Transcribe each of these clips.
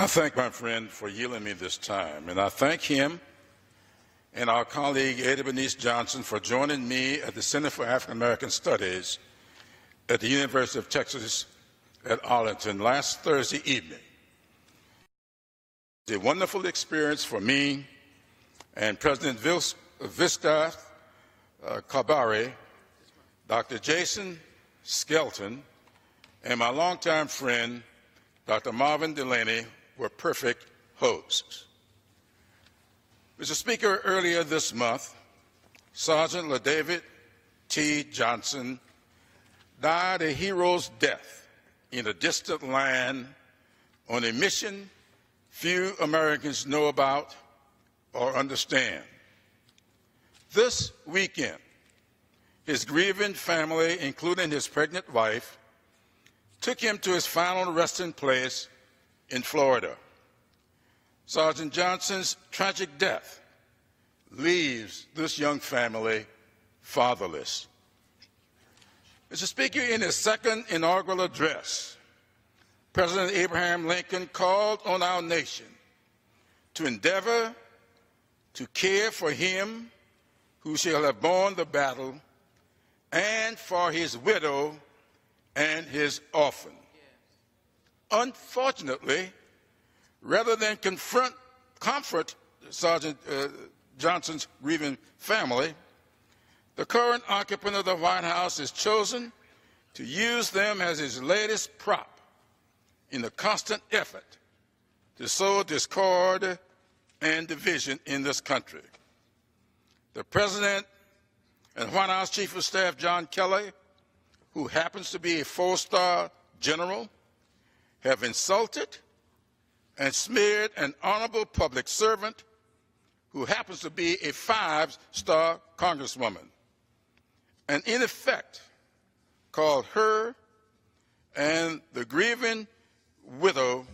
I thank my friend for yielding me this time, and I thank him and our colleague Ada Bernice Johnson for joining me at the Center for African American Studies at the University of Texas at Arlington last Thursday evening. It was a wonderful experience for me and President Vista Kabari, Dr. Jason Skelton, and my longtime friend, Dr. Marvin Delaney, were perfect hosts. Mr. Speaker, earlier this month, Sergeant LaDavid T. Johnson died a hero's death in a distant land on a mission few Americans know about or understand. This weekend, his grieving family, including his pregnant wife, took him to his final resting place in Florida. Sergeant Johnson's tragic death leaves this young family fatherless. Mr. Speaker, in his second inaugural address, President Abraham Lincoln called on our nation to endeavor to care for him who shall have borne the battle and for his widow and his orphan. Unfortunately, rather than comfort Sergeant Johnson's grieving family, the current occupant of the White House has chosen to use them as his latest prop in the constant effort to sow discord and division in this country. The President and White House Chief of Staff John Kelly, who happens to be a four-star general, have insulted and smeared an honorable public servant who happens to be a five-star Congresswoman, and in effect called her and the grieving widow,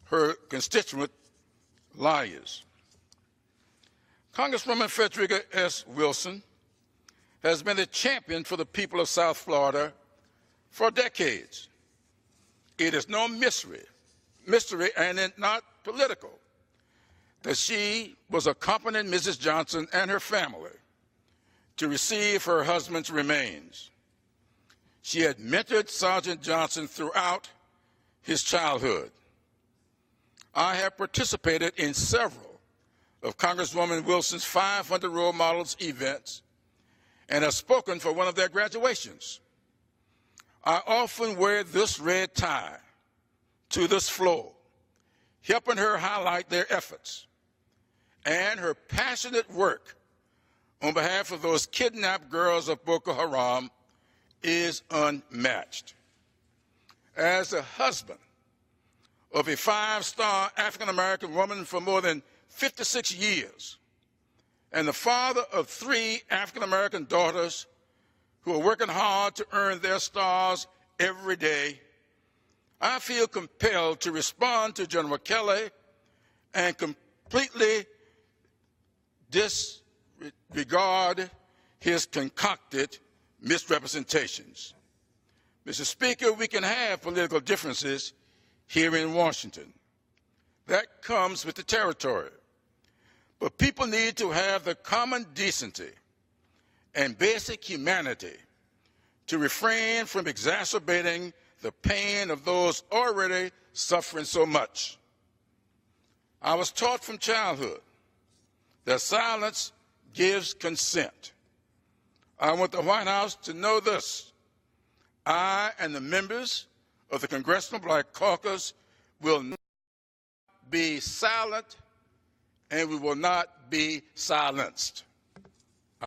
her constituent, liars. Congresswoman Frederica S. Wilson has been a champion for the people of South Florida for decades. It is no mystery, and it's not political, that she was accompanying Mrs. Johnson and her family to receive her husband's remains. She had mentored Sergeant Johnson throughout his childhood. I have participated in several of Congresswoman Wilson's 500 Role Models events and have spoken for one of their graduations. I often wear this red tie to this floor, helping her highlight their efforts, and her passionate work on behalf of those kidnapped girls of Boko Haram is unmatched. As a husband of a five-star African-American woman for more than 56 years, and the father of three African-American daughters who are working hard to earn their stars every day, I feel compelled to respond to General Kelly and completely disregard his concocted misrepresentations. Mr. Speaker, we can have political differences here in Washington. That comes with the territory. But people need to have the common decency and basic humanity to refrain from exacerbating the pain of those already suffering so much. I was taught from childhood that silence gives consent. I want the White House to know this. I and the members of the Congressional Black Caucus will not be silent, and we will not be silenced.